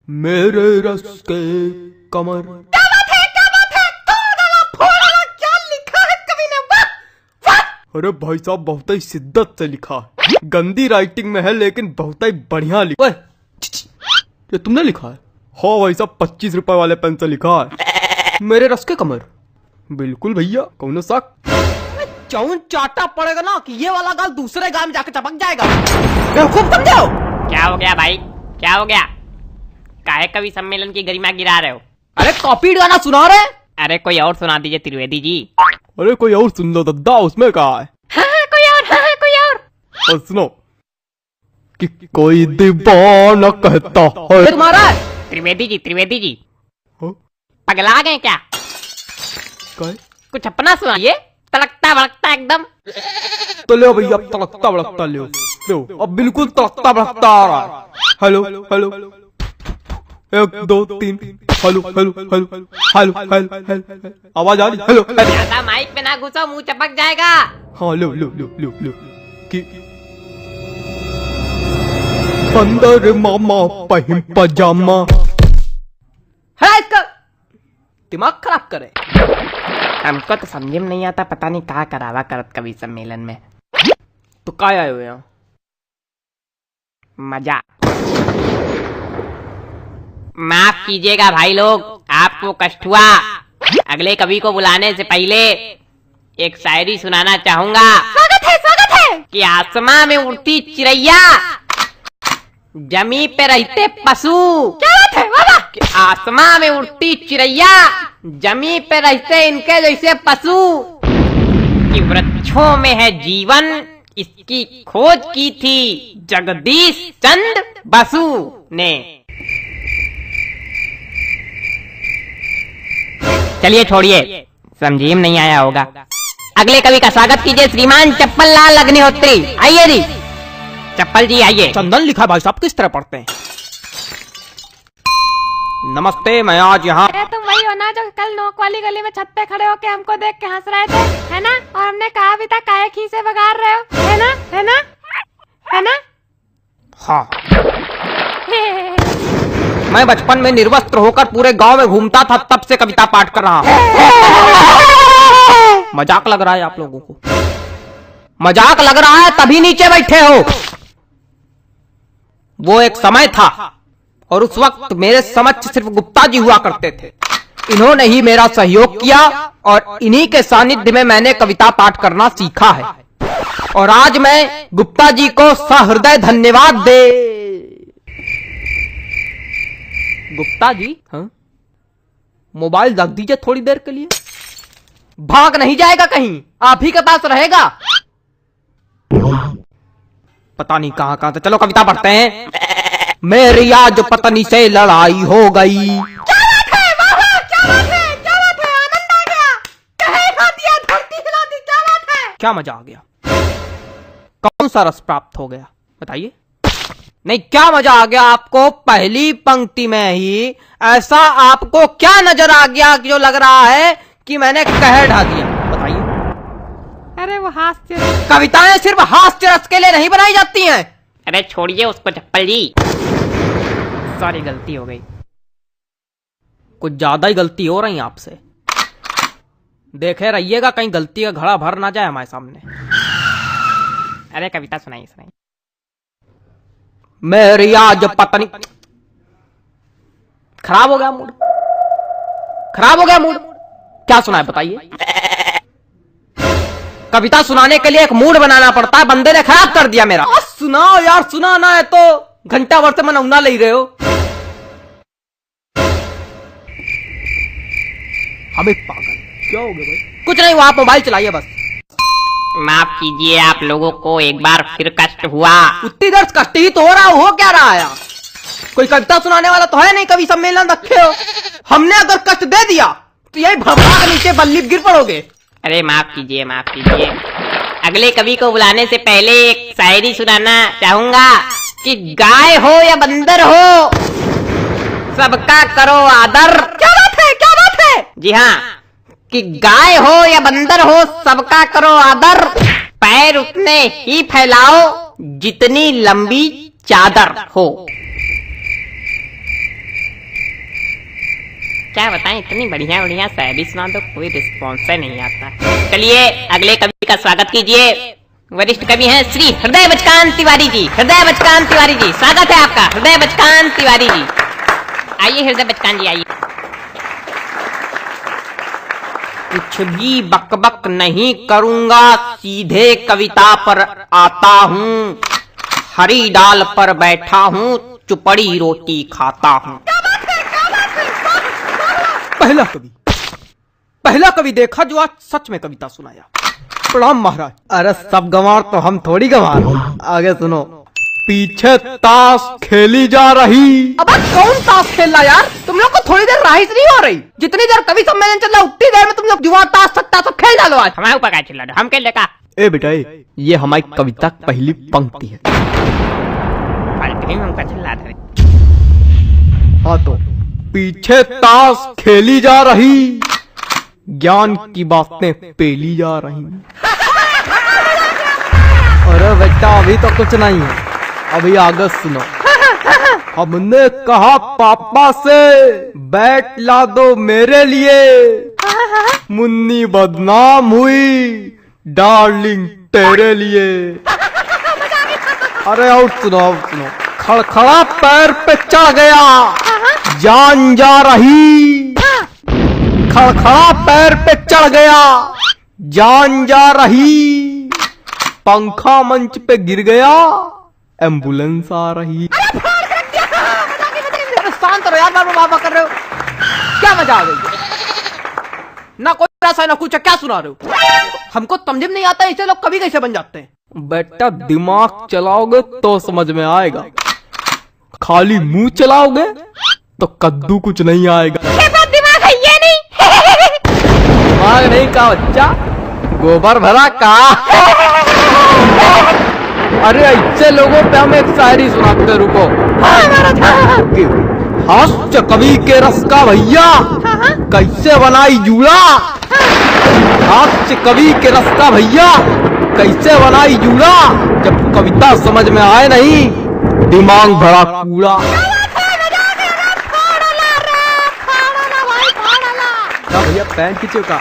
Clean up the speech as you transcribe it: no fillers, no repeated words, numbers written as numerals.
मेरे रस के कमर। क्या बात है, क्या बात है, क्या लिखा है कवि ने, वाह वाह। अरे भाई साहब बहुत ही शिद्दत से लिखा है, गंदी राइटिंग में है लेकिन बहुत ही बढ़िया लिखा है। ये तुमने लिखा है? हाँ भाई साहब 25 रुपए वाले पेन से लिखा है, मेरे रस के कमर। बिल्कुल भैया, कौन सा चौन चाटा पड़ेगा ना कि ये वाला गाल दूसरे गाल में जाकर चपक जाएगा। खूब समझे हो? क्या हो गया भाई, क्या हो गया? काहे कवि सम्मेलन की गरिमा गिरा रहे हो? अरे कॉपी गाना सुना रहे? अरे कोई और सुना दीजिए त्रिवेदी जी। अरे कोई और सुन लो दद्दा, उसमें कहा है। हाँ, कोई और, हाँ, कोई और सुनो कि कोई दीवाना कहता है। तुम्हारा है? त्रिवेदी जी, त्रिवेदी जी हाँ? पगला गए क्या? कुछ अपना सुनाइए, तड़कता भड़कता एकदम। तो ले भैया, तड़कता भड़कता ले अब बिल्कुल तड़कता भड़कता आ रहा है। Hello hello 1 2 3 hello hello hello hello hello hello, आवाज आ रही? हेलो ज्यादा माइक पे ना घुसो, मुंह चपक जाएगा। हाँ लो लो लो लो लो कि अंदर मामा पहिम पजामा। है इसका दिमाग खराब करे। हमको तो समझ में नहीं आता, पता नहीं कहाँ करावा करत कवि सम्मेलन में। तो काय आए हो यहाँ? मजा। माफ कीजिएगा भाई लोग, आपको कष्ट हुआ। अगले कवि को बुलाने से पहले एक शायरी सुनाना चाहूंगा। स्वागत है कि आसमां में उड़ती चिड़ैया, जमी पे रहते पशु। क्या बात है, वाह। कि आसमां में उड़ती चिड़ैया, जमी पे रहते इनके जैसे पशु। कि वृक्षों में है जीवन, इसकी खोज की थी जगदीश चंद्र बसु ने। चलिए छोड़िए, समझी में नहीं आया होगा। अगले कवि का स्वागत कीजिए श्रीमान चप्पल लाल अग्निहोत्री। आइए जी, चप्पल जी आइए। चंदन लिखा भाई साहब किस तरह पढ़ते हैं? नमस्ते, मैं आज यहाँ। अरे तुम वही हो ना जो कल नोक वाली गली में छत पे खड़े होके हमको देख के हंस रहे थे, है ना? और हमने कहा भी था काहे खीसे बगाड़ रहे हो, है ना, है ना, है ना? हाँ। मैं बचपन में निर्वस्त्र होकर पूरे गांव में घूमता था, तब से कविता पाठ कर रहा हूँ। मजाक लग रहा है आप लोगों को? मजाक लग रहा है तभी नीचे बैठे हो। वो एक समय था और उस वक्त मेरे समक्ष सिर्फ गुप्ता जी हुआ करते थे। इन्होंने ही मेरा सहयोग किया और इन्हीं के सानिध्य में मैंने कविता पाठ करना सीखा है। और आज मैं गुप्ता जी को सहृदय धन्यवाद दे। गुप्ता जी, हाँ? मोबाइल रख दीजिए थोड़ी देर के लिए। भाग नहीं जाएगा कहीं, आप ही के पास रहेगा। पता नहीं कहां कहां से। चलो कविता पढ़ते हैं। मेरी आज पत्नी से लड़ाई हो गई। क्या बात है, वाह, क्या बात है, क्या बात है, आनंद आ गया। कहे खा दिया, धरती हिला दी, क्या बात है? क्या मजा आ गया? कौन सा रस प्राप्त हो गया बताइए? नहीं, क्या मजा आ गया आपको? पहली पंक्ति में ही ऐसा आपको क्या नजर आ गया कि जो लग रहा है कि मैंने कहर ढा दिया? बताइए। अरे वो हास्य। कविताएं सिर्फ हास्य रस के लिए नहीं बनाई जाती हैं। अरे छोड़िए उसको चप्पल जी, सॉरी गलती हो गई। कुछ ज्यादा ही गलती हो रही है आपसे। देखे रहिएगा कहीं गलती का घड़ा भर ना जाए हमारे सामने। अरे कविता सुनाइए, सुनाइए। मेरी आज पत्नी। खराब हो गया मूड, खराब हो गया मूड। क्या सुना है बताइए? कविता सुनाने के लिए एक मूड बनाना पड़ता है, बंदे ने खराब कर दिया मेरा। सुनाओ यार, सुनाना है तो घंटा भर से मैं नौना ले रहे हो। हमें पागल क्या हो गया भाई? कुछ नहीं हुआ, आप मोबाइल चलाइए बस। माफ कीजिए, आप लोगों को एक बार फिर कष्ट हुआ। उतनी देर कष्ट ही तो हो रहा, हो क्या रहा है? कोई कविता सुनाने वाला तो है नहीं, कवि सम्मेलन रखे हो। हमने अगर कष्ट दे दिया तो यही भवरा के नीचे बल्ली गिर पड़ोगे। अरे माफ कीजिए, माफ कीजिए। अगले कवि को बुलाने से पहले एक शायरी सुनाना चाहूंगा। कि गाय हो या बंदर हो, सबका करो आदर। क्या बात है, क्या बात है? जी हाँ, कि गाय हो या बंदर हो, सबका करो आदर। पैर उतने ही फैलाओ जितनी लंबी चादर हो। क्या बताएं, इतनी बढ़िया बढ़िया शायरी सुना दो, कोई रिस्पॉन्स नहीं आता। चलिए अगले कवि का स्वागत कीजिए। वरिष्ठ कवि हैं श्री हृदय बचकान तिवारी जी। हृदय बचकान तिवारी जी, स्वागत है आपका। हृदय बचकान तिवारी जी, आइए हृदय बचकान जी आइए। कुछ भी बकबक नहीं करूंगा, सीधे कविता पर आता हूँ। हरी डाल पर बैठा हूँ, चुपड़ी रोटी खाता हूँ। पहला कवि देखा जो आज सच में कविता सुनाया। प्रणाम महाराज। अरे सब गंवार तो हम थोड़ी गंवार। आगे सुनो। पीछे ताश खेली जा रही। अब कौन ताश खेल रहा यार? तुम लोग को थोड़ी देर राइस नहीं हो रही? जितनी देर कवि सम्मेलन चल रहा उतनी देर में तुम लोग जुआ ताश सट्टा सब खेल डालो। आज हमारे ऊपर क्या चिल्ला रहे हो? हम खेल लेगा। ए बेटा ये हमारी कविता की पहली पंक्ति है। हमका चिल्ला रहे। हाँ तो पीछे ताश खेली जा रही, ज्ञान की बातें पेली जा रही। अरे बेटा अभी तो कुछ नहीं है, अभी आगे सुनो। हमने कहा पापा से बैट ला दो मेरे लिए, मुन्नी बदनाम हुई डार्लिंग तेरे लिए। अरे और सुनो खड़खड़ा पैर पे चढ़ गया, जान जा रही। खड़खड़ा पैर पे चढ़ गया, जान जा रही। पंखा मंच पे गिर गया, एम्बुलेंस आ रही। शांत रहो यार, बाबा कर रहे हो क्या? मजा आ गई ना? कोई ऐसा ना कुछ, क्या सुना रहे हो? हमको समझ में नहीं आता ऐसे लोग कभी कैसे बन जाते हैं। बेटा दिमाग चलाओगे तो समझ में आएगा, खाली मुंह चलाओगे तो कद्दू कुछ नहीं आएगा। दिमाग है ये नहीं। दिमाग नहीं का बच्चा, गोबर भरा का। अरे ऐसे लोगों पे हम एक शायरी सुनाते, रुको। हास्य कवि के रस का भैया कैसे बनाई जूड़ा। हास्य कवि के रस का भैया कैसे बनाई जूड़ा, जब कविता समझ में आए नहीं दिमाग भरा कूड़ा। भैया पैंट खींचो का।